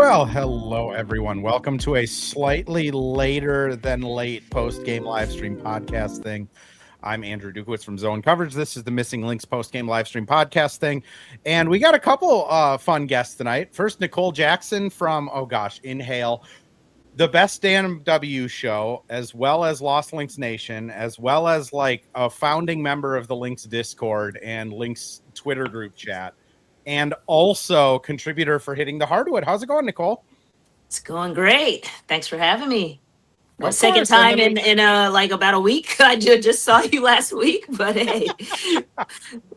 Well, hello, everyone. Welcome to a slightly later than late post-game live stream podcast thing. I'm Andrew Dukowitz from Zone Coverage. This is the Missing Lynx post-game live stream podcast thing. And we got a couple fun guests tonight. First, Nicole Jackson from, Inhale, the best Dan W show, as well as Lost Lynx Nation, as well as like a founding member of the Lynx Discord and Lynx Twitter group chat, and also contributor for Hitting the Hardwood. How's it going, Nicole? It's going great. Thanks for having me. Of Second course, time in like about a week. I just saw you last week, but hey,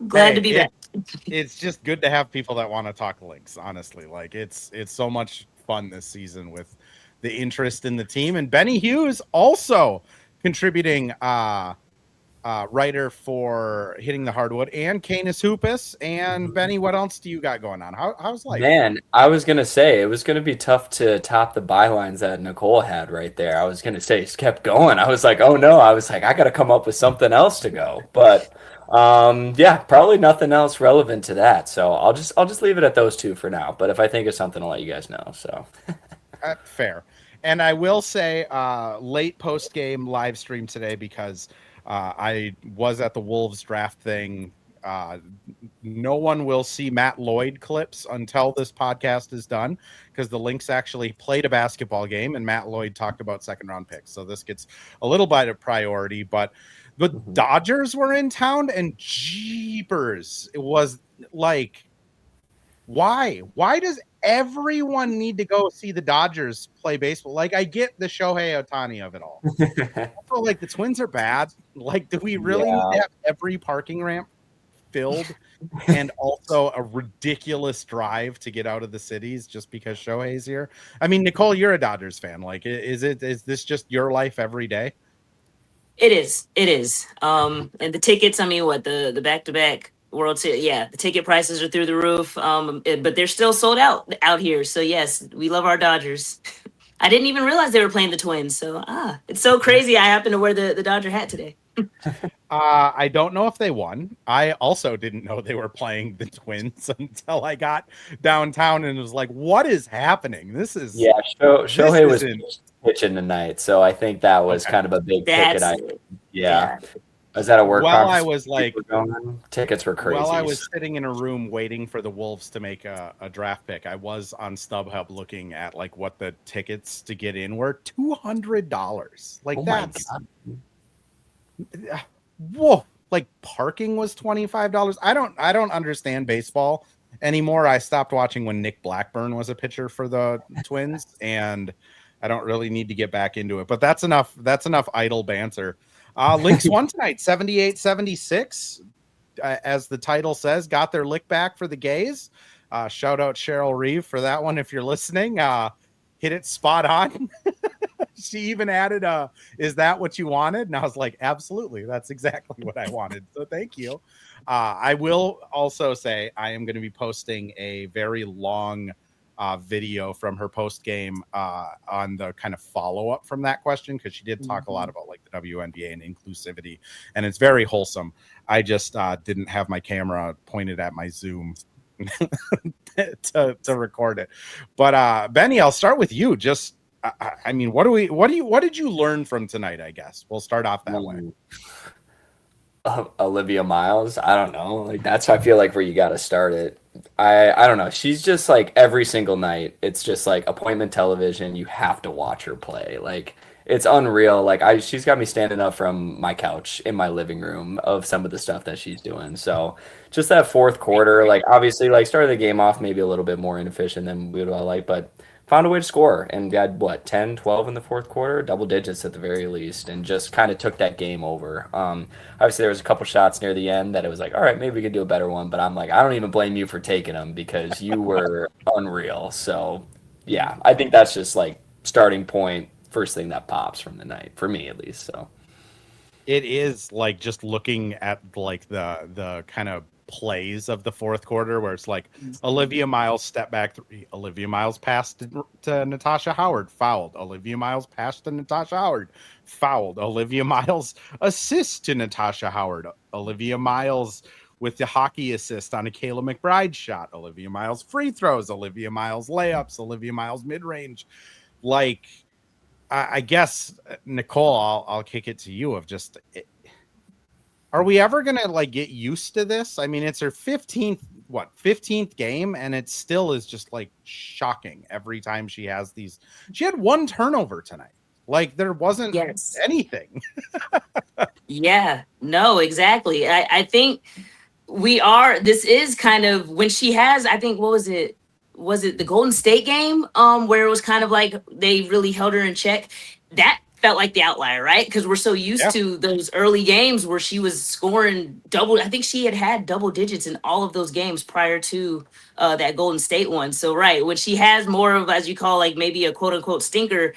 glad to be back. It's just good to have people that want to talk Lynx, honestly. Like it's so much fun this season with the interest in the team. And Benny Hughes also contributing writer for Hitting the Hardwood and Canis Hoopus. And Benny, what else do you got going on? How's life? Man, I was going to say it was going to be tough to top the bylines that Nicole had right there. I was going to say just kept going. I was like, oh no, I got to come up with something else to go. But yeah, probably nothing else relevant to that. So I'll just leave it at those two for now. But if I think of something, I'll let you guys know. So fair. And I will say late post game live stream today because I was at the Wolves draft thing. No one will see Matt Lloyd clips until this podcast is done because the Lynx actually played a basketball game and Matt Lloyd talked about second round picks. So this gets a little bit of priority, but the Dodgers were in town and jeepers. It was like, why does everyone need to go see the Dodgers play baseball? Like, I get the Shohei Ohtani of it all. Also, like, the Twins are bad. Like, do we really need to have every parking ramp filled and also a ridiculous drive to get out of the cities just because Shohei's here? I mean, Nicole, you're a Dodgers fan. Like, is this just your life every day? It is. And the tickets, I mean, the back-to-back World Series, yeah, the ticket prices are through the roof, but they're still sold out here. So yes, we love our Dodgers. I didn't even realize they were playing the Twins. So it's so crazy. I happen to wear the Dodger hat today. I don't know if they won. I also didn't know they were playing the Twins until I got downtown and was like, what is happening? This is Shohei was pitching tonight, so I think that was kind of a big ticket item. Yeah. I was at a work conference. I was like, tickets were crazy. While I was sitting in a room waiting for the Wolves to make a draft pick, I was on StubHub looking at like what the tickets to get in were. $200. Like that's whoa. Like parking was $25. I don't understand baseball anymore. I stopped watching when Nick Blackburn was a pitcher for the Twins, and I don't really need to get back into it. But that's enough idle banter. Lynx won tonight, 78-76, as the title says, got their lick back for the Gays. Shout out Cheryl Reeve for that one if you're listening. Hit it spot on. She even added is that what you wanted? And I was like, absolutely, that's exactly what I wanted. So thank you. I will also say I am going to be posting a very long video from her post game on the kind of follow up from that question, because she did talk a lot about like the WNBA and inclusivity, and it's very wholesome. I just didn't have my camera pointed at my Zoom to record it. But Benny, I'll start with you. Just I mean, what did you learn from tonight? I guess we'll start off that way. Olivia Miles, I don't know. Like that's I feel like where you got to start it. I don't know. She's just like every single night. It's just like appointment television. You have to watch her play. Like it's unreal. Like she's got me standing up from my couch in my living room of some of the stuff that she's doing. So just that fourth quarter, like obviously like started the game off maybe a little bit more inefficient than we would all like, but found a way to score and got 10, 12 in the fourth quarter, double digits at the very least, and just kind of took that game over. Obviously there was a couple shots near the end that it was like, all right, maybe we could do a better one, but I'm like, I don't even blame you for taking them because you were unreal. So yeah, I think that's just like starting point, first thing that pops from the night for me at least. So it is like just looking at like the kind of plays of the fourth quarter where it's like Olivia Miles step back three, Olivia Miles passed to Natasha Howard, fouled. Olivia Miles passed to Natasha Howard, fouled. Olivia Miles assist to Natasha Howard. Olivia Miles with the hockey assist on a Kayla McBride shot, Olivia Miles free throws, Olivia Miles layups, Olivia Miles mid-range. Like, I guess, Nicole, I'll kick it to you of just, are we ever going to like get used to this? I mean, it's her 15th game, and it still is just like shocking every time she has these. She had one turnover tonight. Like, there wasn't anything. Yeah, no, exactly. I think this is kind of when she has, I think, what was it? Was it the Golden State game? Where it was kind of like they really held her in check. That felt like the outlier, right? Because we're so used to those early games where she was scoring double. I think she had double digits in all of those games prior to that Golden State one. So, right, when she has more of, as you call, like maybe a quote unquote stinker,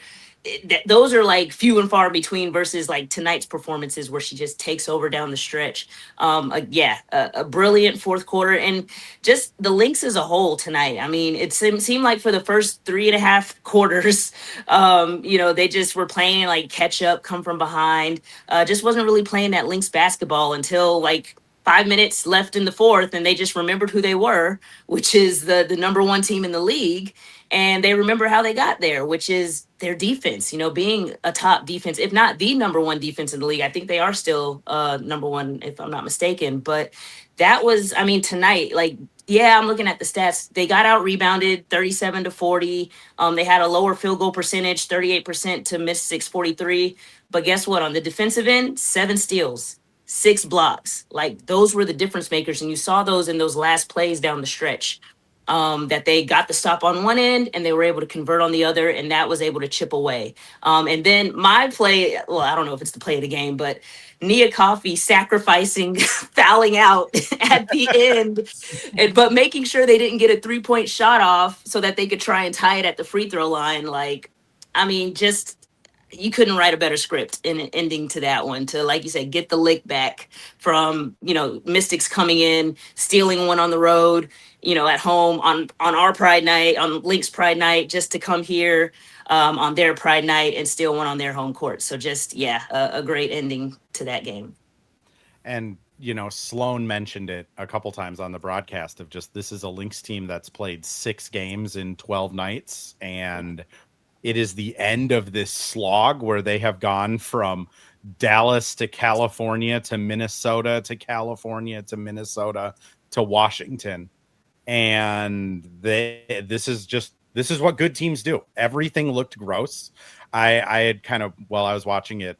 those are like few and far between versus like tonight's performances where she just takes over down the stretch. A brilliant fourth quarter, and just the Lynx as a whole tonight. I mean, it seemed like for the first 3.5 quarters, they just were playing like catch up, come from behind. Just wasn't really playing that Lynx basketball until like 5 minutes left in the fourth, and they just remembered who they were, which is the number one team in the league. And they remember how they got there, which is their defense, being a top defense, if not the number one defense in the league. I think they are still number one, if I'm not mistaken. But that was, I mean, tonight, like, yeah, I'm looking at the stats. They got out rebounded 37-40. They had a lower field goal percentage, 38% to miss 643. But guess what? On the defensive end, 7 steals, 6 blocks. Like, those were the difference makers. And you saw those in those last plays down the stretch. That they got the stop on one end and they were able to convert on the other, and that was able to chip away. And then my play, well, I don't know if it's the play of the game, but Nia Coffey sacrificing, fouling out at the end, but making sure they didn't get a 3-point shot off so that they could try and tie it at the free throw line. Like, I mean, just, you couldn't write a better script in an ending to that one, to, like you said, get the lick back from, Mystics coming in, stealing one on the road, at home on our Pride night, on Lynx Pride night, just to come here on their Pride night and steal one on their home court. So just, a great ending to that game. And, Sloan mentioned it a couple times on the broadcast of just, this is a Lynx team that's played 6 games in 12 nights. And it is the end of this slog where they have gone from Dallas to California to Minnesota to California to Minnesota to Washington. And this is what good teams do. Everything looked gross. I had kind of, while I was watching it,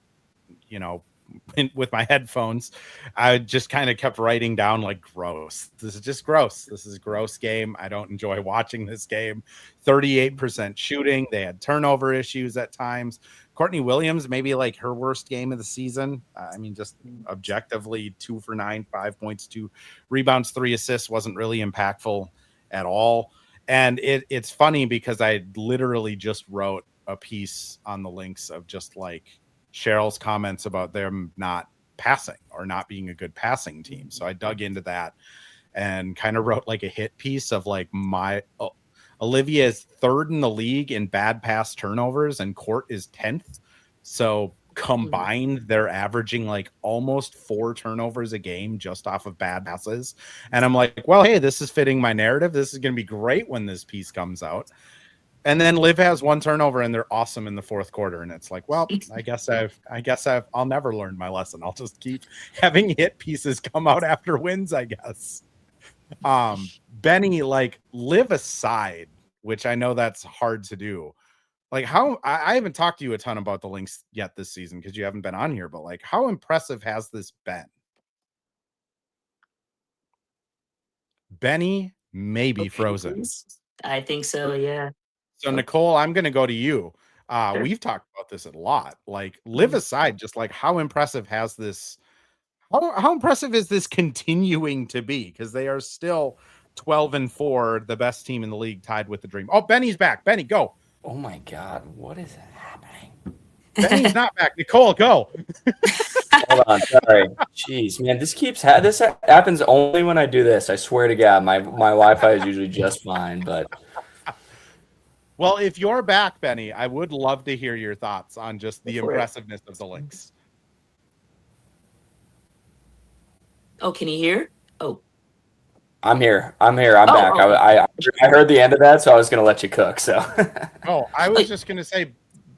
with my headphones, I just kind of kept writing down like, gross. This is just gross. This is a gross game. I don't enjoy watching this game. 38% shooting. They had turnover issues at times. Courtney Williams, maybe like her worst game of the season. I mean, just objectively 2 for 9, 5 points, 2 rebounds, 3 assists, wasn't really impactful at all. And it's funny because I literally just wrote a piece on the Lynx of just like Cheryl's comments about them not passing or not being a good passing team. So I dug into that and kind of wrote like a hit piece of like Olivia is 3rd in the league in bad pass turnovers and Court is 10th. So combined, they're averaging like almost 4 turnovers a game just off of bad passes. And I'm like, well, hey, this is fitting my narrative. This is going to be great when this piece comes out. And then Liv has 1 turnover and they're awesome in the fourth quarter. And it's like, well, I'll never learn my lesson. I'll just keep having hit pieces come out after wins, I guess. Benny, like, Liv aside, which I know that's hard to do. Like, how I haven't talked to you a ton about the Lynx yet this season because you haven't been on here, but like, how impressive has this been? Benny may be frozen. I think so, yeah. So Nicole, I'm going to go to you. Sure. We've talked about this a lot. Like, Liv aside, just like how impressive has this? How impressive is this continuing to be? Because they are still 12-4, the best team in the league, tied with the Dream. Oh, Benny's back. Benny, go. Oh my God, what is happening? Benny's not back. Nicole, go. Hold on, sorry. Jeez, man, this happens only when I do this. I swear to God, my Wi-Fi is usually just fine, but. Well, if you're back, Benny, I would love to hear your thoughts on just the impressiveness of the Lynx. Oh, can you hear? Oh, I'm here. I'm back. Oh, I heard the end of that, so I was gonna let you cook. So Oh, I was just gonna say,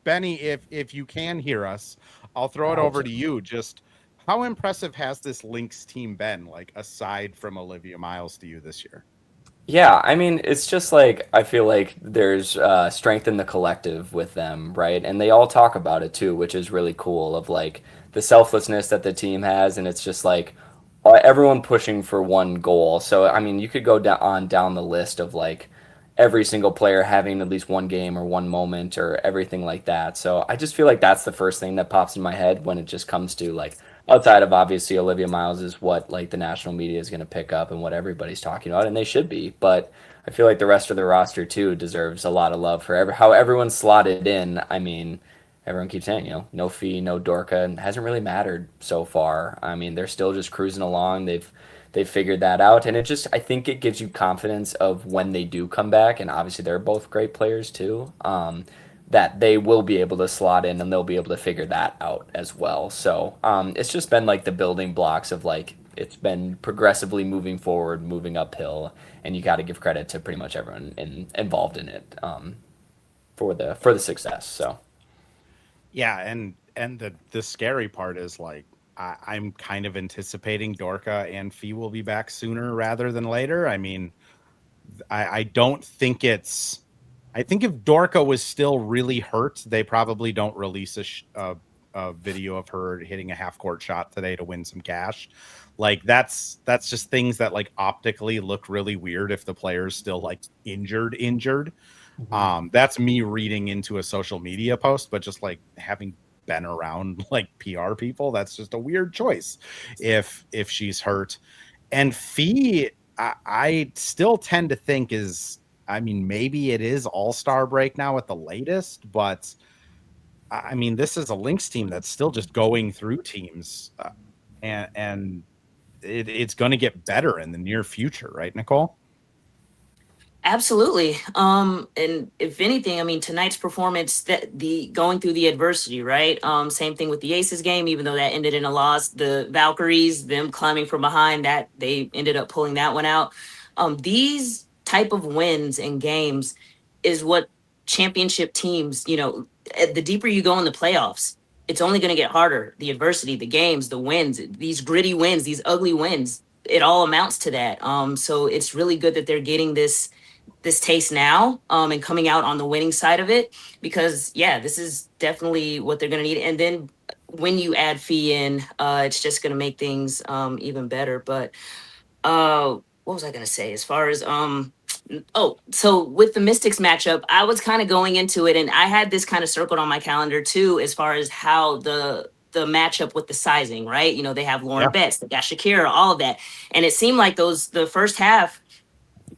Benny, if you can hear us, I'll throw I it hope over so. to you. Just how impressive has this Lynx team been, like aside from Olivia Miles to you this year? Yeah, I mean, it's just like I feel like there's strength in the collective with them, right? And they all talk about it too, which is really cool. Of like the selflessness that the team has, and it's just like everyone pushing for one goal. So I mean, you could go down the list of like every single player having at least one game or one moment or everything like that. So I just feel like that's the first thing that pops in my head when it just comes to like outside of obviously Olivia Miles is what like the national media is going to pick up and what everybody's talking about, and they should be. But I feel like the rest of the roster too deserves a lot of love for how everyone's slotted in. I mean, everyone keeps saying, no fee, no Dorka, and it hasn't really mattered so far. I mean, they're still just cruising along. They've figured that out, and it just I think it gives you confidence of when they do come back, and obviously they're both great players too. That they will be able to slot in and they'll be able to figure that out as well. So it's just been like the building blocks of like it's been progressively moving forward, moving uphill, and you got to give credit to pretty much everyone involved in it for the success. So Yeah, and the scary part is like I'm kind of anticipating Dorka and Fee will be back sooner rather than later. I mean, I don't think it's. I think if Dorka was still really hurt, they probably don't release a video of her hitting a half court shot today to win some cash. Like that's just things that like optically look really weird if the player's still like injured. That's me reading into a social media post, but just like having been around like PR people, that's just a weird choice if she's hurt. And Fee, I still tend to think is, I mean, maybe it is all-star break now at the latest, but I mean, this is a Lynx team that's still just going through teams, and it's going to get better in the near future, right, Nicole? absolutely. And if anything, I mean, tonight's performance, that the going through the adversity, right? Same thing with the Aces game, even though that ended in a loss. The Valkyries, them climbing from behind, that they ended up pulling that one out. These type of wins and games is what championship teams, the deeper you go in the playoffs, it's only going to get harder. The adversity, the games, the wins, these gritty wins, these ugly wins, it all amounts to that. So it's really good that they're getting this taste now, and coming out on the winning side of it, because yeah, this is definitely what they're going to need. And then when you add Fee in, it's just going to make things even better. But what was I going to say as far as oh, so with the Mystics matchup, I was kind of going into it, and I had this kind of circled on my calendar too, as far as how the matchup with the sizing, right? They have Lauren Yeah. Betts, they got Shakira, all of that, and it seemed like the first half,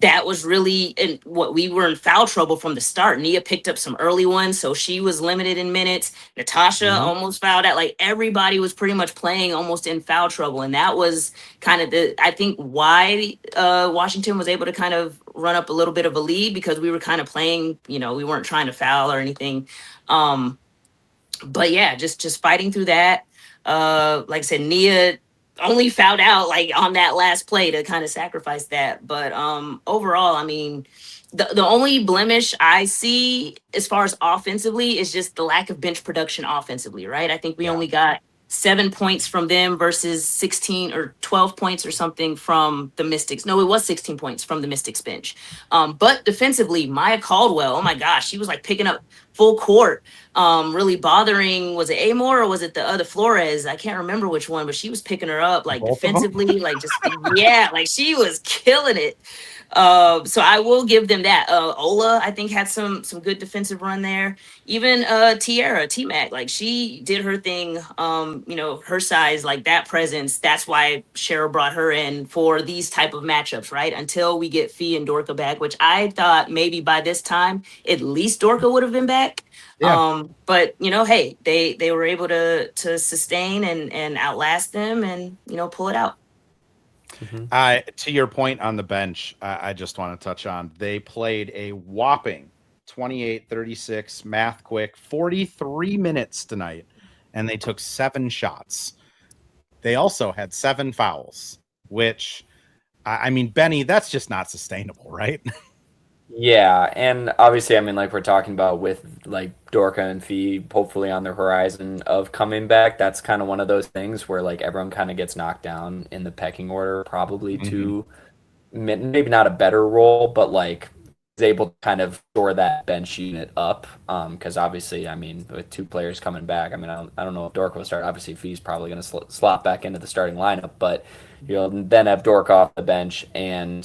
that was really in what we were in foul trouble from the start. Nia picked up some early ones, so she was limited in minutes. Natasha almost fouled out. Like everybody was pretty much playing almost in foul trouble, and that was kind of I think why Washington was able to kind of run up a little bit of a lead, because we were kind of playing. We weren't trying to foul or anything. But yeah, just fighting through that. Like I said, Nia only fouled out like on that last play to kind of sacrifice that. But overall, I mean, the only blemish I see as far as offensively is just the lack of bench production offensively, right? I think we Yeah. only got 7 points from them versus 16 or 12 points or something from the Mystics. No, it was 16 points from the Mystics bench. But defensively, Maya Caldwell, oh my gosh, she was like picking up full court, really bothering, was it Amor or was it the other Flores? I can't remember which one, but she was picking her up like Both of them? defensively, like just, yeah, like she was killing it. So I will give them that. Ola, I think, had some good defensive run there. Even Tierra, T-Mac, like she did her thing. Her size, like that presence. That's why Cheryl brought her in for these type of matchups, right? Until we get Fee and Dorka back, which I thought maybe by this time at least Dorka would have been back. Yeah. But hey, they were able to sustain and outlast them and pull it out. To your point on the bench, I just want to touch on they played a whopping 28-36, math quick, 43 minutes tonight, and they took 7 shots. They also had 7 fouls, which I mean, Benny, that's just not sustainable, right? Yeah, and obviously, I mean, like we're talking about with like Dorka and Fee hopefully on the horizon of coming back, that's kind of one of those things where like everyone kind of gets knocked down in the pecking order, probably Mhm. to maybe not a better role, but like is able to kind of shore that bench unit up. Because obviously, I mean, with two players coming back, I mean, I don't know if Dorka will start. Obviously, Fee's probably going to slot back into the starting lineup, but you'll then have Dorka off the bench and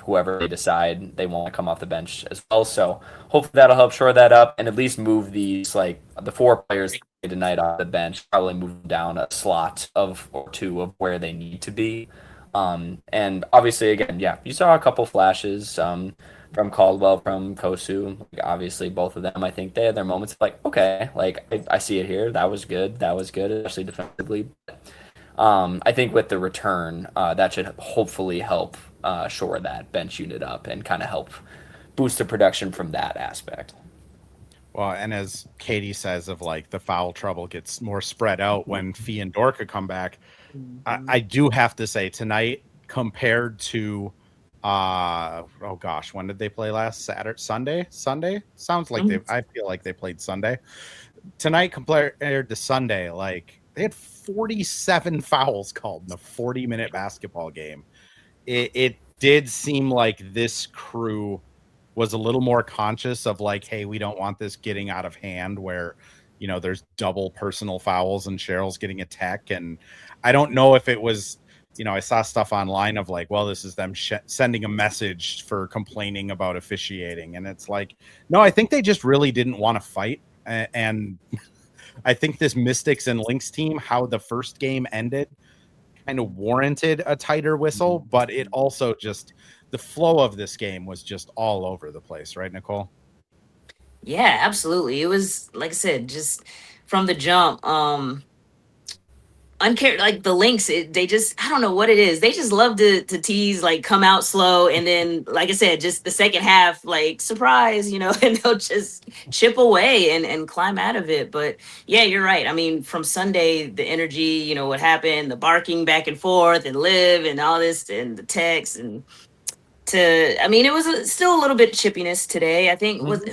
whoever they decide they want to come off the bench as well. So hopefully that'll help shore that up and at least move these like the four players tonight off the bench, probably move them down a slot of or two of where they need to be. And obviously, again, yeah, you saw a couple flashes from Caldwell, from Kosu. Like, obviously, both of them, I think they had their moments of like, okay, like I see it here. That was good. That was good, especially defensively. I think with the return, that should hopefully help shore that bench unit up and kind of help boost the production from that aspect. Well, and as Katie says, of like the foul trouble gets more spread out when Fee and Dorka come back. I do have to say tonight compared to oh gosh, when did they play last? Sunday sounds like I feel like they played Sunday. Tonight compared to Sunday, like they had 47 fouls called in a 40-minute basketball game. It did seem like this crew was a little more conscious of like, hey, we don't want this getting out of hand where, you know, there's double personal fouls and Cheryl's getting a tech. And I don't know if it was, you know, I saw stuff online of like, well, this is them sending a message for complaining about officiating. And it's like, no, I think they just really didn't want to fight. And I think this Mystics and Lynx team, how the first game ended, kind of warranted a tighter whistle, but it also just, the flow of this game was just all over the place, right, Nicole? Yeah, absolutely. It was like I said, just from the jump. Like the Lynx, they just, I don't know what it is. They just love to tease, like come out slow, and then like I said, just the second half, like surprise, you know, and they'll just chip away and climb out of it. But yeah, you're right. I mean, from Sunday, the energy, you know, what happened, the barking back and forth, and live and all this, and the text, and I mean, it was still a little bit chippiness today. I think was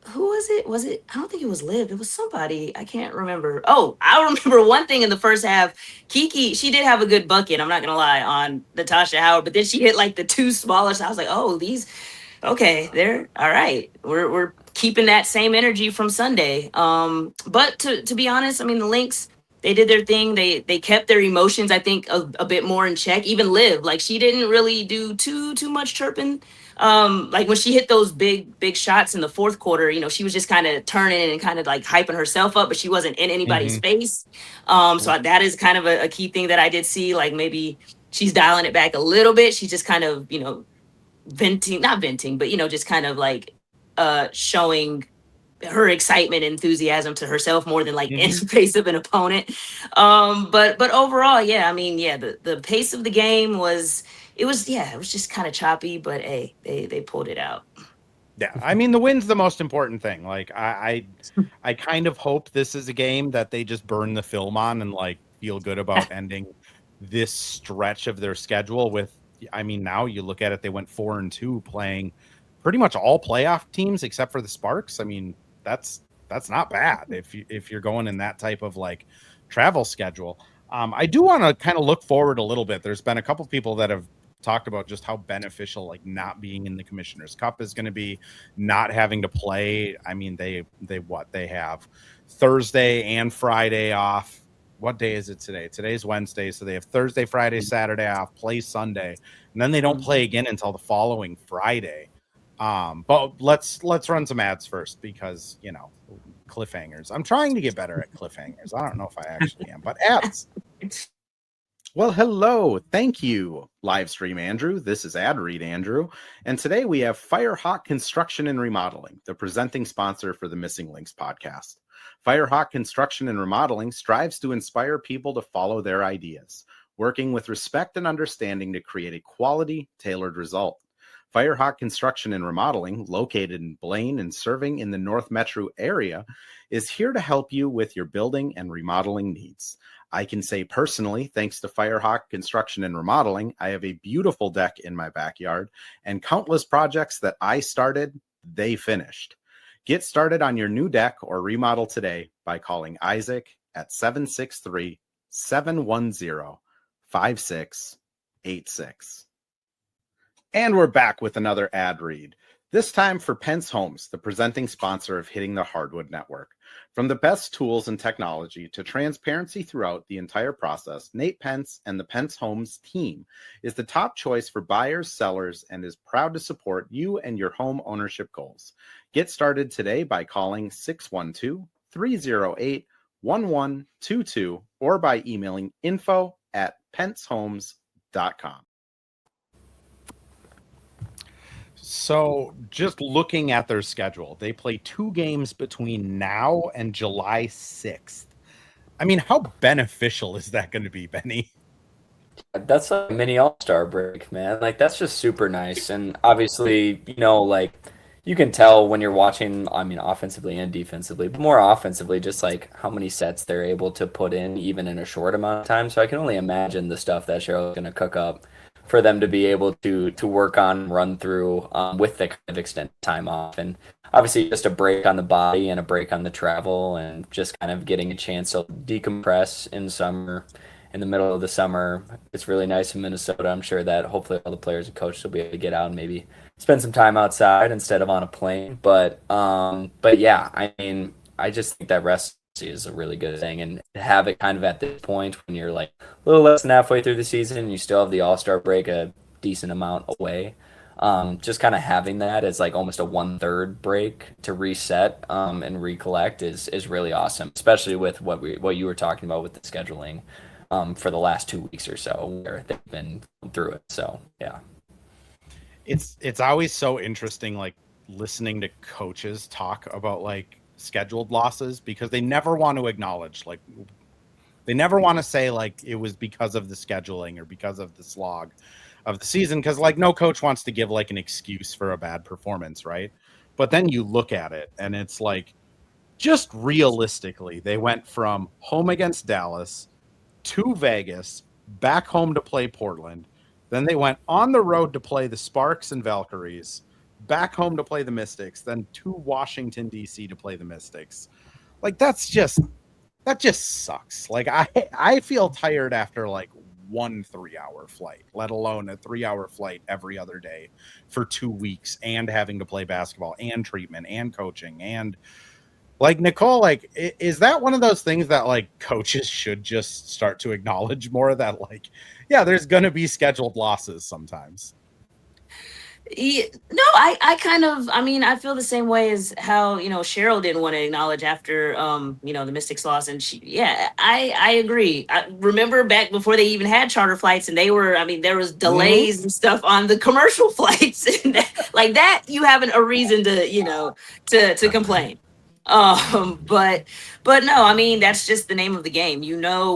who was it? Was it? I don't think it was Liv. It was somebody. I can't remember. Oh, I remember one thing in the first half. Kiki, she did have a good bucket. I'm not gonna lie on Natasha Howard, but then she hit like the two smallest. I was like, oh, these. Okay, they're all right. We're keeping that same energy from Sunday. But to be honest, I mean the Lynx, they did their thing. They kept their emotions, I think, a bit more in check. Even Liv, like she didn't really do too much chirping. Like when she hit those big shots in the fourth quarter, you know, she was just kind of turning and kind of like hyping herself up, but she wasn't in anybody's face. So that is kind of a key thing that I did see. Like maybe she's dialing it back a little bit. She's just kind of, you know, not venting, but you know, just kind of like showing her excitement and enthusiasm to herself more than like in the face of an opponent. But overall, yeah, I mean, yeah, the pace of the game was just kind of choppy, but hey, they pulled it out. Yeah, I mean the win's the most important thing. Like I kind of hope this is a game that they just burn the film on and like feel good about ending this stretch of their schedule with. I mean, now you look at it, they went 4-2 playing pretty much all playoff teams except for the Sparks. I mean, that's not bad if you're going in that type of like travel schedule. I do want to kind of look forward a little bit. There's been a couple of people that have talked about just how beneficial like not being in the Commissioner's Cup is going to be, not having to play. I mean, they have Thursday and Friday off. What day is it today? Today's Wednesday, so they have Thursday, Friday, Saturday off, play Sunday, and then they don't play again until the following Friday. But let's run some ads first because, you know, cliffhangers. I'm trying to get better at cliffhangers. I don't know if I actually am, but ads. Well, hello. Thank you, live stream Andrew. This is Ad Read Andrew. And today we have Firehawk Construction and Remodeling, the presenting sponsor for the Missing Links podcast. Firehawk Construction and Remodeling strives to inspire people to follow their ideas, working with respect and understanding to create a quality, tailored result. Firehawk Construction and Remodeling, located in Blaine and serving in the North Metro area, is here to help you with your building and remodeling needs. I can say personally, thanks to Firehawk Construction and Remodeling, I have a beautiful deck in my backyard and countless projects that I started, they finished. Get started on your new deck or remodel today by calling Isaac at 763-710-5686. And we're back with another ad read. This time for Pence Homes, the presenting sponsor of Hitting the Hardwood Network. From the best tools and technology to transparency throughout the entire process, Nate Pence and the Pence Homes team is the top choice for buyers, sellers, and is proud to support you and your home ownership goals. Get started today by calling 612-308-1122 or by emailing info@pencehomes.com. So just looking at their schedule, they play 2 games between now and July 6th. I mean, how beneficial is that going to be, Benny? That's a mini all-star break, man. Like, that's just super nice. And obviously, like, you can tell when you're watching, I mean, offensively and defensively, but more offensively, just like how many sets they're able to put in even in a short amount of time. So I can only imagine the stuff that Cheryl is going to cook up for them to be able to work on, run through with the kind of extended time off. And obviously just a break on the body and a break on the travel and just kind of getting a chance to decompress in summer, in the middle of the summer. It's really nice in Minnesota. I'm sure that hopefully all the players and coaches will be able to get out and maybe spend some time outside instead of on a plane. But yeah, I mean, I just think that rest is a really good thing, and to have it kind of at this point when you're like a little less than halfway through the season and you still have the all-star break a decent amount away, just kind of having that as like almost a 1/3 break to reset and recollect is really awesome, especially with what you were talking about with the scheduling for the last 2 weeks or so where they've been through it. So yeah, it's always so interesting, like listening to coaches talk about like scheduled losses, because they never want to acknowledge, like they never want to say like it was because of the scheduling or because of the slog of the season, because like no coach wants to give like an excuse for a bad performance, right? But then you look at it and it's like, just realistically, they went from home against Dallas to Vegas, back home to play Portland, then they went on the road to play the Sparks and Valkyries, back home to play the Mystics, then to Washington, D.C. to play the Mystics. Like, that just sucks. Like, I feel tired after, like, 1 3-hour flight, let alone a 3-hour flight every other day for 2 weeks and having to play basketball and treatment and coaching. And, like, Nicole, like, is that one of those things that, like, coaches should just start to acknowledge more, that, like, yeah, there's going to be scheduled losses sometimes? Yeah, no, I feel the same way as how, Cheryl didn't want to acknowledge after, the Mystics loss. And I agree. I remember back before they even had charter flights and there was delays and stuff on the commercial flights and like that, you haven't a reason to, to complain. But no, I mean, that's just the name of the game,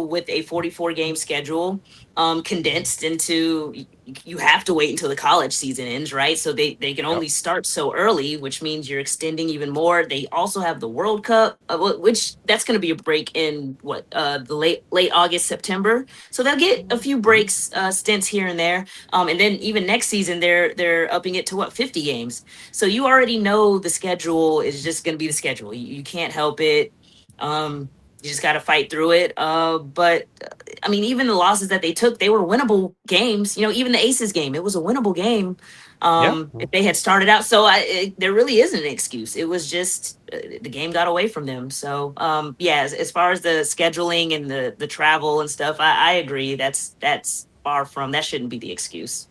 with a 44 game schedule, condensed into, you have to wait until the college season ends, right? So they can only start so early, which means you're extending even more. They also have the World Cup, which that's going to be a break in the late August, September. So they'll get a few breaks, stints here and there. And then even next season, they're upping it to 50 games. So you already know the schedule is just going to be the schedule. You can't help it. You just got to fight through it. But I mean, even the losses that they took, they were winnable games. Even the Aces game, it was a winnable game. If they had started out. So there really isn't an excuse. It was just the game got away from them. So as far as the scheduling and the travel and stuff, I agree. That's far from, that shouldn't be the excuse.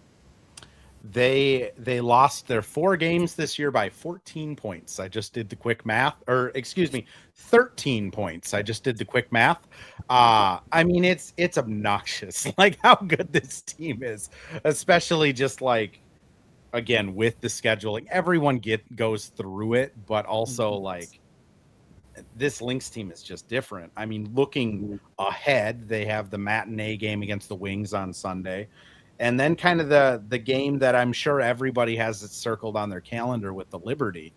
They lost their 4 games this year by 14 points. I just did the quick math, or excuse me, 13 points. I just did the quick math. I mean, it's obnoxious, like how good this team is, especially just like, again, with the scheduling. Everyone goes through it, but also like this Lynx team is just different. I mean, looking ahead, they have the matinee game against the Wings on Sunday. And then kind of the game that I'm sure everybody has it circled on their calendar with the Liberty.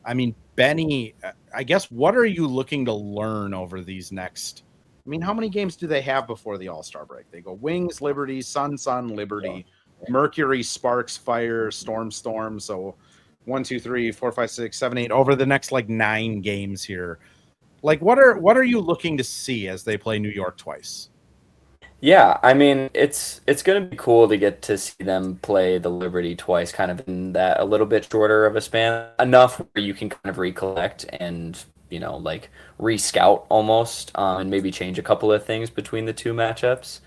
I mean, Benny, I guess, what are you looking to learn over these next I mean, how many games do they have before the All-Star break? They go Wings, Liberty, Sun, Liberty, Mercury, Sparks, Fire, Storm. So 1, 2, 3, 4, 5, 6, 7, 8 over the next like 9 games here. Like, what are you looking to see as they play New York twice? Yeah, I mean, it's going to be cool to get to see them play the Liberty twice, kind of in that a little bit shorter of a span, enough where you can kind of recollect and, like re-scout almost, and maybe change a couple of things between the two matchups.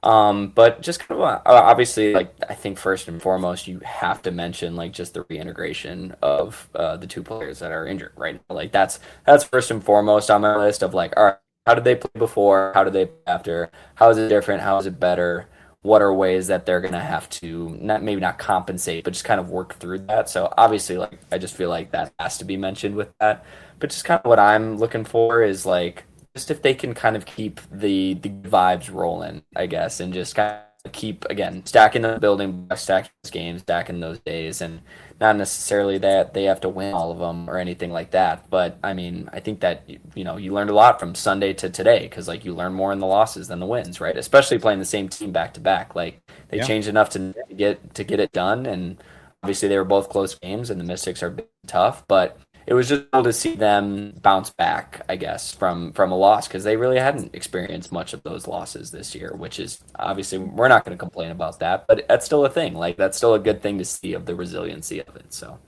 But just kind of obviously, like I think first and foremost, you have to mention like just the reintegration of the two players that are injured right now. Like that's first and foremost on my list of like, all right, how did they play before? How did they play after? How is it different? How is it better? What are ways that they're gonna have to maybe not compensate, but just kind of work through that? So obviously, like I just feel like that has to be mentioned with that. But just kind of what I'm looking for is like just if they can kind of keep the vibes rolling, I guess, and just kind of keep again stacking the building, stacking those games, stacking those days, and not necessarily that they have to win all of them or anything like that. But I mean, I think that you learned a lot from Sunday to today because like you learn more in the losses than the wins, right? Especially playing the same team back to back. Like they changed enough to get it done, and obviously they were both close games, and the Mystics are tough, but it was just cool to see them bounce back, I guess, from a loss because they really hadn't experienced much of those losses this year, which is obviously we're not going to complain about that, but that's still a thing. Like that's still a good thing to see of the resiliency of it. So,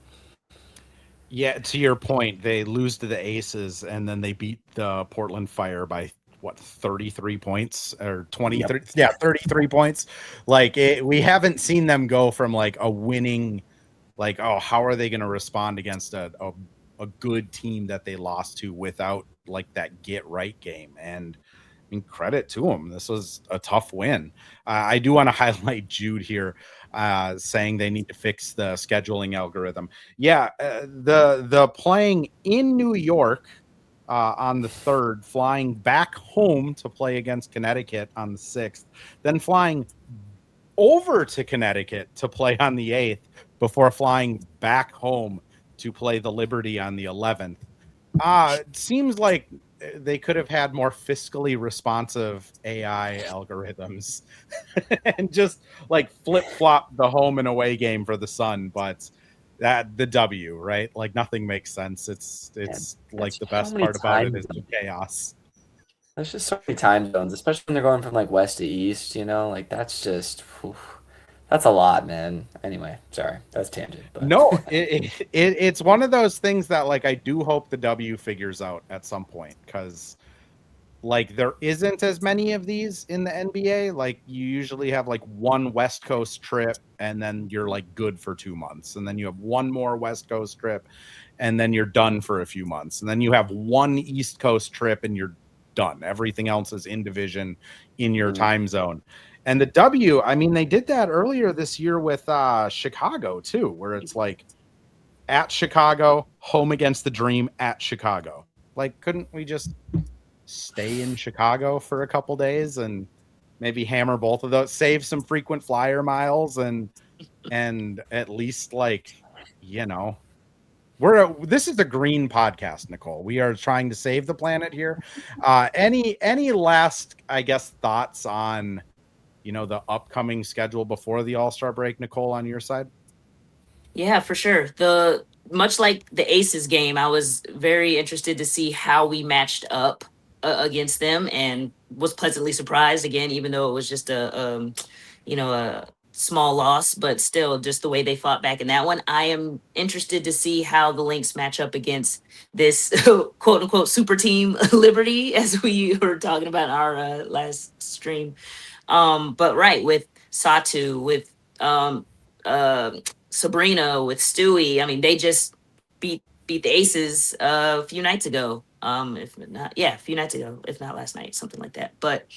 yeah, to your point, they lose to the Aces and then they beat the Portland Fire by what 33 points or 20 Yep. 30, yeah 33 points. Like we haven't seen them go from like a winning, like, oh, how are they going to respond against a good team that they lost to without like that get right game? And I mean, credit to them. This was a tough win. I do want to highlight Jude here, saying they need to fix the scheduling algorithm. Yeah, the playing in New York on the 3rd, flying back home to play against Connecticut on the 6th, then flying over to Connecticut to play on the 8th before flying back home to play the Liberty on the 11th. It seems like they could have had more fiscally responsive AI algorithms and just like flip-flop the home and away game for the Sun, but that the W, right? Like nothing makes sense. It's like the best part about it is the chaos. There's just so many time zones, especially when they're going from like west to east, like that's just that's a lot, man. Anyway, sorry, that's tangent. But. No, it's one of those things that like I do hope the W figures out at some point because like there isn't as many of these in the NBA. Like you usually have like one West Coast trip and then you're like good for 2 months, and then you have one more West Coast trip and then you're done for a few months, and then you have one East Coast trip and you're done. Everything else is in division in your time zone. And the W, I mean, they did that earlier this year with Chicago too, where it's like at Chicago, home against the Dream, at Chicago. Like, couldn't we just stay in Chicago for a couple days and maybe hammer both of those, save some frequent flyer miles, and at least like, this is a green podcast, Nicole. We are trying to save the planet here. Any last, I guess, thoughts on the upcoming schedule before the All-Star break, Nicole, on your side? Yeah, for sure. Much like the Aces game, I was very interested to see how we matched up against them, and was pleasantly surprised again, even though it was just a small loss, but still just the way they fought back in that one. I am interested to see how the Lynx match up against this quote unquote super team Liberty, as we were talking about in our last stream. But right, with Satu, with Sabrina, with Stewie, I mean, they just beat the Aces a few nights ago. A few nights ago, if not last night, something like that. But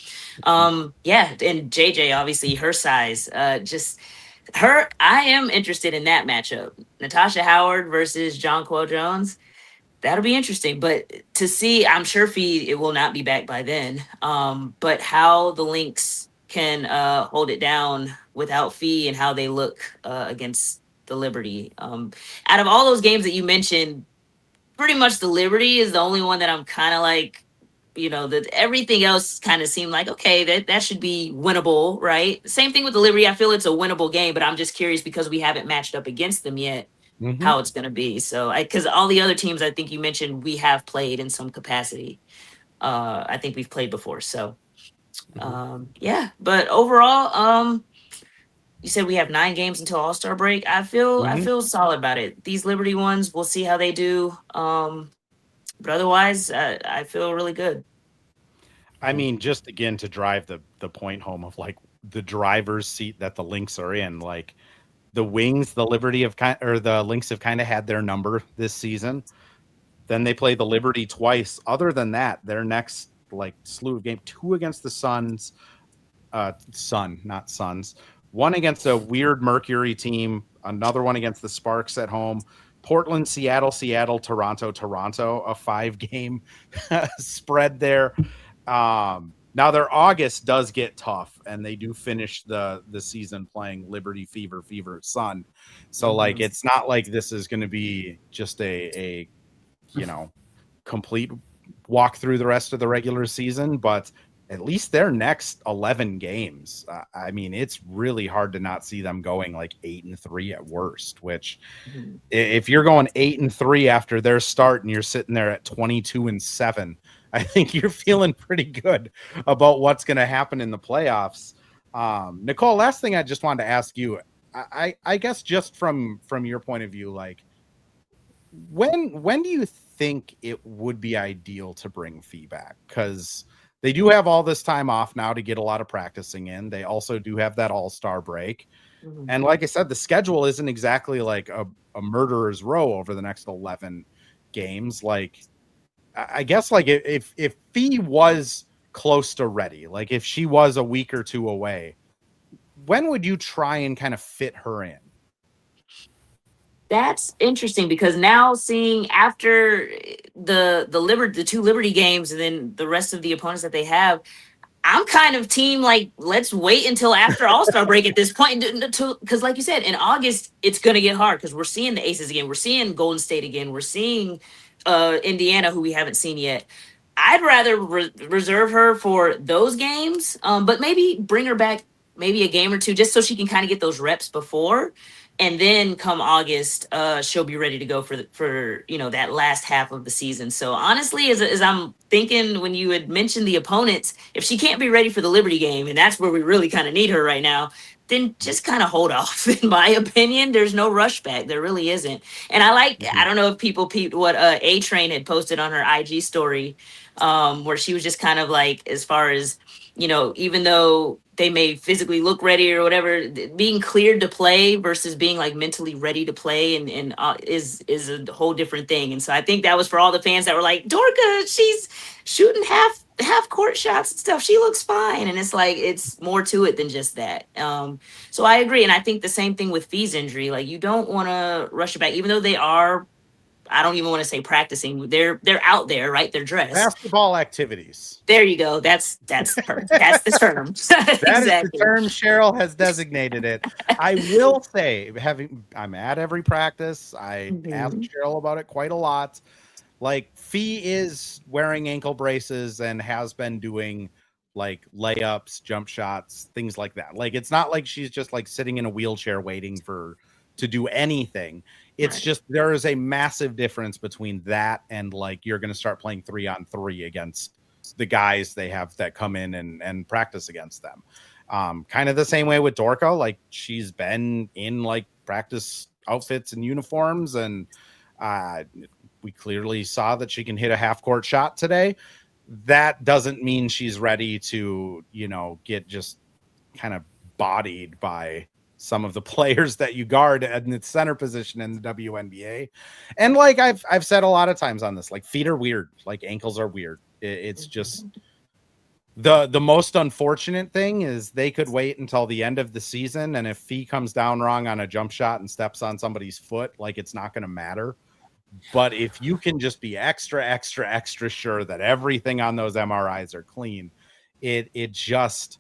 and JJ, obviously her size, I am interested in that matchup. Natasha Howard versus Jonquel Jones. That'll be interesting. But to see, I'm sure it will not be back by then. But how the Lynx can hold it down without Fee, and how they look against the Liberty. Out of all those games that you mentioned, pretty much the Liberty is the only one that I'm kind of like, everything else kind of seemed like, okay, that should be winnable, right? Same thing with the Liberty. I feel it's a winnable game, but I'm just curious because we haven't matched up against them yet, how it's going to be. So because all the other teams I think you mentioned, we have played in some capacity. I think we've played before. So yeah, but overall, you said we have 9 games until All-Star break. I feel solid about it. These Liberty ones, we'll see how they do. But otherwise, I feel really good. I mean, just again to drive the point home of like the driver's seat that the Lynx are in, like the Wings, the Lynx have kind of had their number this season. Then they play the Liberty twice. Other than that, their next like slew of game, 2 against the Suns, not Suns, 1 against a weird Mercury team, another one against the Sparks at home, Portland, Seattle, Toronto, a 5-game spread there. Now their August does get tough, and they do finish the season playing Liberty, Fever, Sun. So like it's not like this is going to be just a complete walk through the rest of the regular season, but at least their next 11 games, I mean, it's really hard to not see them going like 8-3 at worst, which if you're going 8-3 after their start and you're sitting there at 22-7, I think you're feeling pretty good about what's going to happen in the playoffs. Nicole, last thing I just wanted to ask you, I guess just from your point of view, like when do you think it would be ideal to bring Fee back? Because they do have all this time off now to get a lot of practicing in. They also do have that All-Star break. And like I said, the schedule isn't exactly like a murderer's row over the next 11 games. Like, I guess like if Fee was close to ready, like if she was a week or 2 away, when would you try and kind of fit her in? That's interesting because now seeing after the 2 Liberty games and then the rest of the opponents that they have, I'm kind of team like let's wait until after All-Star break at this point, because like you said, in August it's gonna get hard because we're seeing the Aces again, we're seeing Golden State again, we're seeing Indiana, who we haven't seen yet. I'd rather reserve her for those games, but maybe bring her back maybe a game or 2 just so she can kind of get those reps before. And then come August, she'll be ready to go for that last half of the season. So honestly, as I'm thinking when you had mentioned the opponents, if she can't be ready for the Liberty game, and that's where we really kind of need her right now, then just kind of hold off. In my opinion, there's no rush back. There really isn't. And I don't know if people peeped what A-Train had posted on her IG story, where she was just kind of like, as far as, even though they may physically look ready or whatever, being cleared to play versus being like mentally ready to play and is a whole different thing. And so I think that was for all the fans that were like, Dorka, she's shooting half court shots and stuff. She looks fine. And it's like, it's more to it than just that. So I agree. And I think the same thing with Fee's injury. Like you don't want to rush it back, even though they are, I don't even want to say practicing. They're out there, right? They're dressed. Basketball activities. There you go. That's perfect. That's the term. That is the term. Cheryl has designated it. I will say, I'm at every practice. I asked Cheryl about it quite a lot. Like Fee is wearing ankle braces and has been doing like layups, jump shots, things like that. Like it's not like she's just like sitting in a wheelchair waiting to do anything. It's just there is a massive difference between that and like you're going to start playing 3-on-3 against the guys they have that come in and practice against them. Kind of the same way with Dorka. Like she's been in like practice outfits and uniforms, and we clearly saw that she can hit a half-court shot today. That doesn't mean she's ready to, get just kind of bodied by some of the players that you guard in the center position in the WNBA. And like I've said a lot of times on this, like feet are weird, like ankles are weird. It's just the most unfortunate thing is they could wait until the end of the season. And if Fee comes down wrong on a jump shot and steps on somebody's foot, like it's not going to matter. But if you can just be extra sure that everything on those MRIs are clean, it just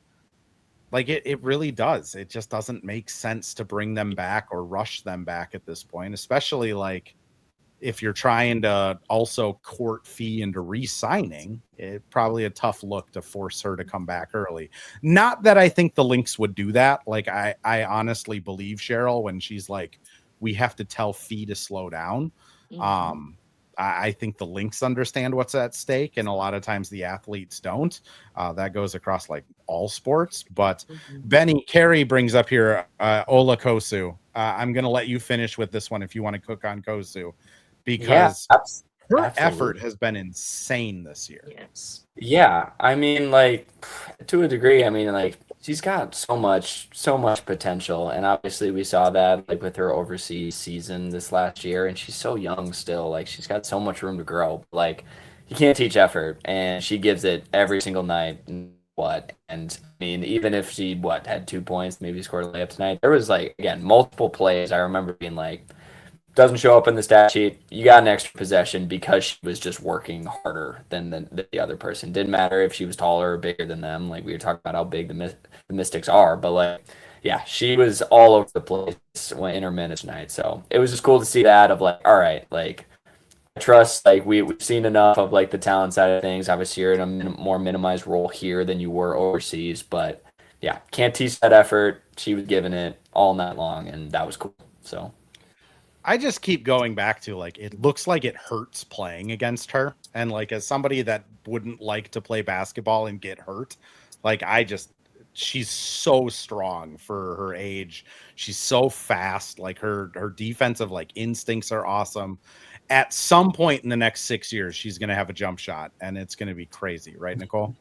like it really does. It just doesn't make sense to bring them back or rush them back at this point, especially like if you're trying to also court Fee into re-signing, it's probably a tough look to force her to come back early. Not that I think the Lynx would do that. Like I honestly believe Cheryl when she's like, we have to tell Fee to slow down. I think the Lynx understand what's at stake, and a lot of times the athletes don't. That goes across like all sports. But Benny Carey brings up here Ola Kosu. I'm going to let you finish with this one if you want to cook on Kosu, because her effort has been insane this year. Yes. Yeah, I mean, like, to a degree, I mean, like, she's got so much potential, and obviously we saw that, like, with her overseas season this last year, and she's so young still, like, she's got so much room to grow. Like, you can't teach effort, and she gives it every single night. And I mean, even if she, had 2 points, maybe scored a layup tonight, there was, like, again, multiple plays. I remember being like, doesn't show up in the stat sheet, you got an extra possession because she was just working harder than the other person. Didn't matter if she was taller or bigger than them. Like, we were talking about how big the Mystics are, but like, yeah, she was all over the place in her minutes tonight. So it was just cool to see that of like, all right, like, I trust, like, we've seen enough of like the talent side of things. Obviously, you're in a more minimized role here than you were overseas, but yeah, can't teach that effort. She was giving it all night long, and that was cool. So I just keep going back to like, it looks like it hurts playing against her. And like, as somebody that wouldn't like to play basketball and get hurt, like she's so strong for her age. She's so fast. Like her defensive like instincts are awesome. At some point in the next 6 years, she's going to have a jump shot and it's going to be crazy. Right, Nicole?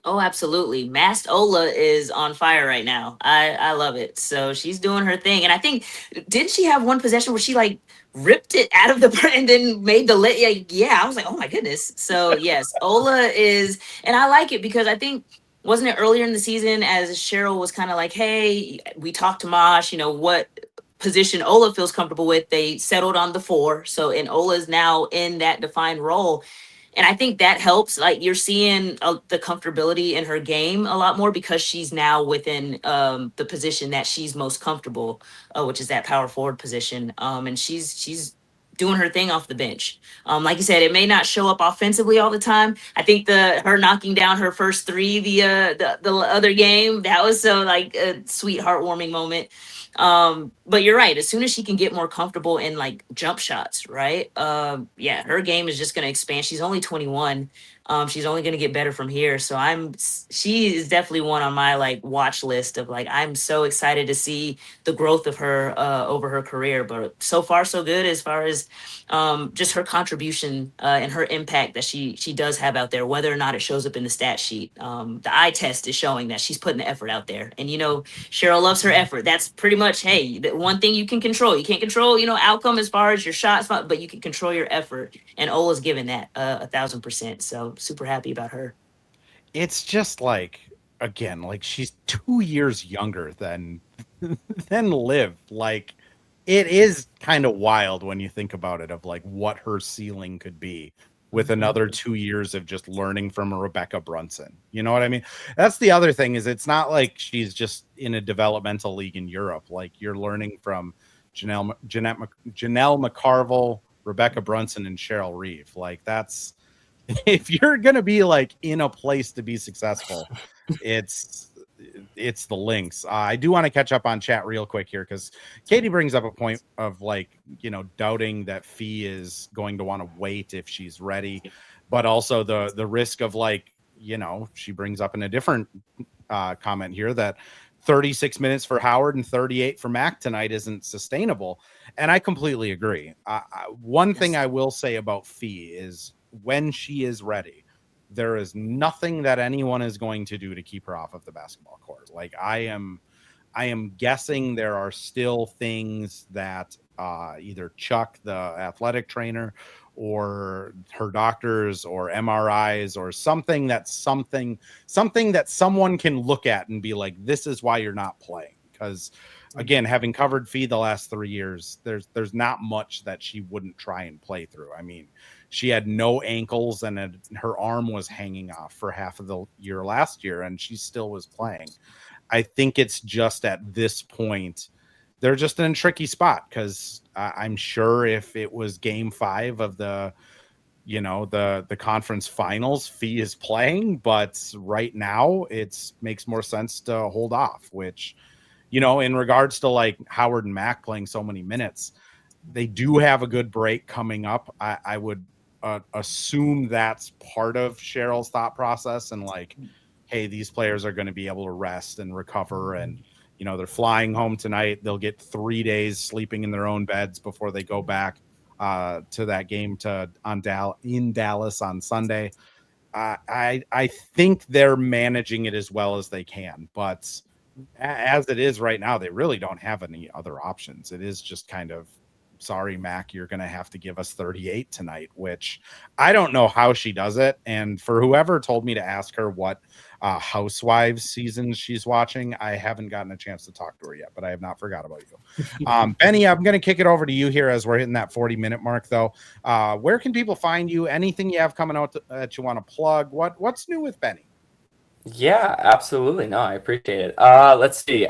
Oh, absolutely. Masked Ola is on fire right now. I love it. So she's doing her thing. And I think, didn't she have one possession where she like ripped it out of the and then made the lit? Yeah, I was like, oh my goodness. So yes, Ola is, and I like it because I think, wasn't it earlier in the season as Cheryl was kind of like, hey, we talked to Mosh, what position Ola feels comfortable with. They settled on the 4. So, and Ola is now in that defined role. And I think that helps. Like, you're seeing the comfortability in her game a lot more because she's now within the position that she's most comfortable, which is that power forward position. And she's doing her thing off the bench. Like you said, it may not show up offensively all the time. I think her knocking down her first 3 the other game, that was so like a sweet, heartwarming moment. But you're right. As soon as she can get more comfortable in like jump shots, right? Yeah, her game is just going to expand. She's only 21. She's only going to get better from here. So she is definitely one on my like watch list of like, I'm so excited to see the growth of her over her career. But so far so good as far as just her contribution and her impact that she does have out there, whether or not it shows up in the stat sheet. The eye test is showing that she's putting the effort out there. And Cheryl loves her effort. That's pretty much, hey, the one thing you can control. You can't control, outcome as far as your shots, but you can control your effort. And Ola's given that 1,000%. So super happy about her. It's just like, again, like she's 2 years younger than Liv. Like, it is kind of wild when you think about it, of like what her ceiling could be with another 2 years of just learning from Rebecca Brunson. You know what I mean? That's the other thing, is it's not like she's just in a developmental league in Europe. Like, you're learning from Janelle McCarville, Rebecca Brunson, and Cheryl Reeve. Like, that's, if you're going to be like in a place to be successful, it's the Lynx. I do want to catch up on chat real quick here, because Katie brings up a point of like, doubting that Fee is going to want to wait if she's ready, but also the risk of like, she brings up in a different comment here that 36 minutes for Howard and 38 for Mac tonight isn't sustainable. And I completely agree. One thing I will say about Fee is, when she is ready, there is nothing that anyone is going to do to keep her off of the basketball court. Like, I am guessing there are still things that either Chuck, the athletic trainer, or her doctors, or MRIs, or something that someone can look at and be like, this is why you're not playing. Because again, having covered Fee the last 3 years, there's not much that she wouldn't try and play through. I mean, she had no ankles, and her arm was hanging off for half of the year last year, and she still was playing. I think it's just at this point, they're just in a tricky spot because I'm sure if it was game 5 of the conference finals, Fee is playing, but right now it makes more sense to hold off, which, in regards to like Howard and Mac playing so many minutes, they do have a good break coming up. I would assume that's part of Cheryl's thought process, and like, hey, these players are going to be able to rest and recover, and they're flying home tonight. They'll get 3 days sleeping in their own beds before they go back to that game in Dallas on Sunday. I think they're managing it as well as they can, but as it is right now, they really don't have any other options. It is just kind of, sorry, Mac, you're going to have to give us 38 tonight, which I don't know how she does it. And for whoever told me to ask her what Housewives season she's watching, I haven't gotten a chance to talk to her yet, but I have not forgot about you. Benny, I'm going to kick it over to you here as we're hitting that 40-minute mark, though. Where can people find you? Anything you have coming out that you want to plug? What's new with Benny? Yeah, absolutely. No, I appreciate it. Let's see.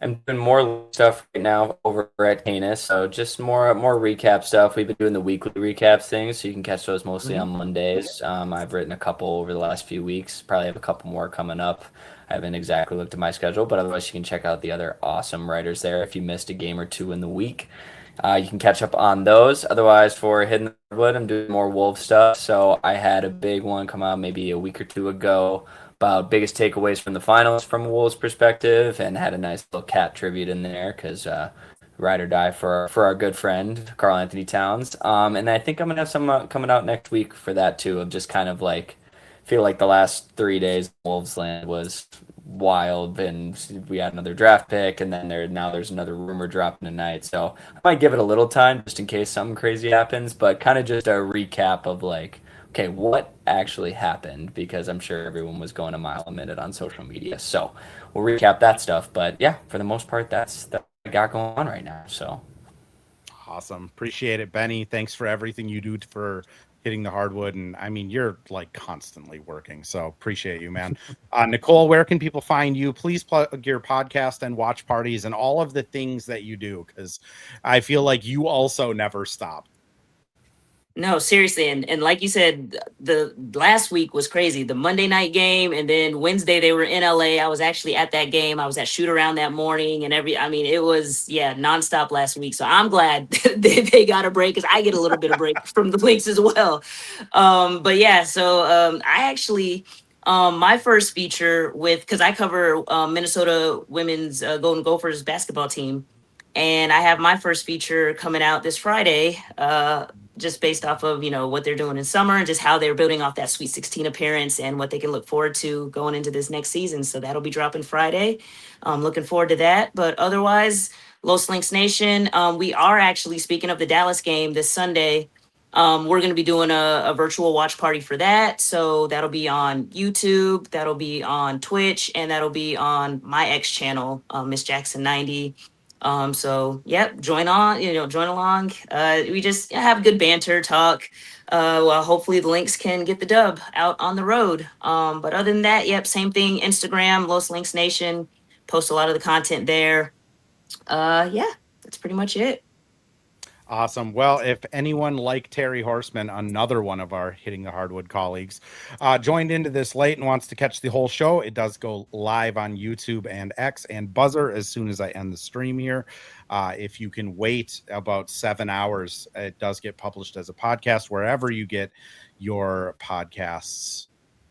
I'm doing more stuff right now over at Canis, so just more recap stuff. We've been doing the weekly recaps things, so you can catch those mostly on Mondays. I've written a couple over the last few weeks. Probably have a couple more coming up. I haven't exactly looked at my schedule, but otherwise you can check out the other awesome writers there. If you missed a game or two in the week, you can catch up on those. Otherwise, for Hitting the Hardwood, I'm doing more Wolf stuff. So I had a big one come out maybe a week or two ago about biggest takeaways from the finals from a Wolves perspective, and had a nice little cat tribute in there because ride or die for our good friend Carl Anthony Towns. And I think I'm gonna have some coming out next week for that too, of just kind of like feel like the last 3 days Wolves land was wild, and we had another draft pick, and then there's another rumor dropping tonight, so I might give it a little time just in case something crazy happens, but kind of just a recap of like, okay, what actually happened, because I'm sure everyone was going a mile a minute on social media, so we'll recap that stuff. But yeah, for the most part, that's what I got going on right now. So awesome. Appreciate it, Benny. Thanks for everything you do for Hitting the Hardwood. And I mean, you're like constantly working, so appreciate you, man. Nicole, where can people find you? Please plug your podcast and watch parties and all of the things that you do, because I feel like you also never stop. No, seriously, and like you said, the last week was crazy. The Monday night game, and then Wednesday they were in LA. I was actually at that game. I was at shoot around that morning, and it was nonstop last week. So I'm glad they got a break, because I get a little bit of break from the Lynx as well. But yeah, so I actually my first feature because I cover Minnesota women's Golden Gophers basketball team, and I have my first feature coming out this Friday. Just based off of, what they're doing in summer and just how they're building off that Sweet 16 appearance and what they can look forward to going into this next season. So that'll be dropping Friday. I'm looking forward to that. But otherwise, Los Lynx Nation, we are actually, speaking of the Dallas game this Sunday, we're going to be doing a virtual watch party for that. So that'll be on YouTube, that'll be on Twitch, and that'll be on my X channel, Miss Jackson 90. So join along. We just have good banter, talk. Well, hopefully the Lynx can get the dub out on the road. But other than that, same thing. Instagram, Los Lynx Nation, post a lot of the content there. That's pretty much it. Awesome. Well, if anyone like Terry Horseman, another one of our Hitting the Hardwood colleagues, joined into this late and wants to catch the whole show, it does go live on YouTube and X and Buzzer as soon as I end the stream here. If you can wait about 7 hours, it does get published as a podcast wherever you get your podcasts.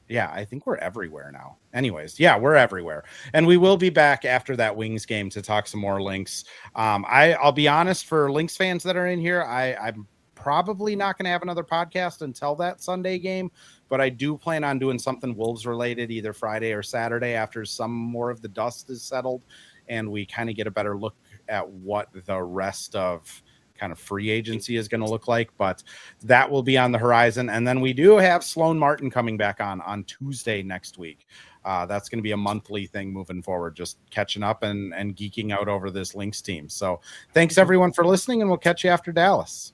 Yeah, I think we're everywhere now. Anyways, we're everywhere. And we will be back after that Wings game to talk some more Lynx. I'll be honest, for Lynx fans that are in here, I'm probably not going to have another podcast until that Sunday game, but I do plan on doing something Wolves related either Friday or Saturday after some more of the dust is settled and we kind of get a better look at what the rest of kind of free agency is going to look like, but that will be on the horizon. And then we do have Sloan Martin coming back on Tuesday next week. That's going to be a monthly thing moving forward, just catching up and geeking out over this Lynx team. So thanks everyone for listening, and we'll catch you after Dallas.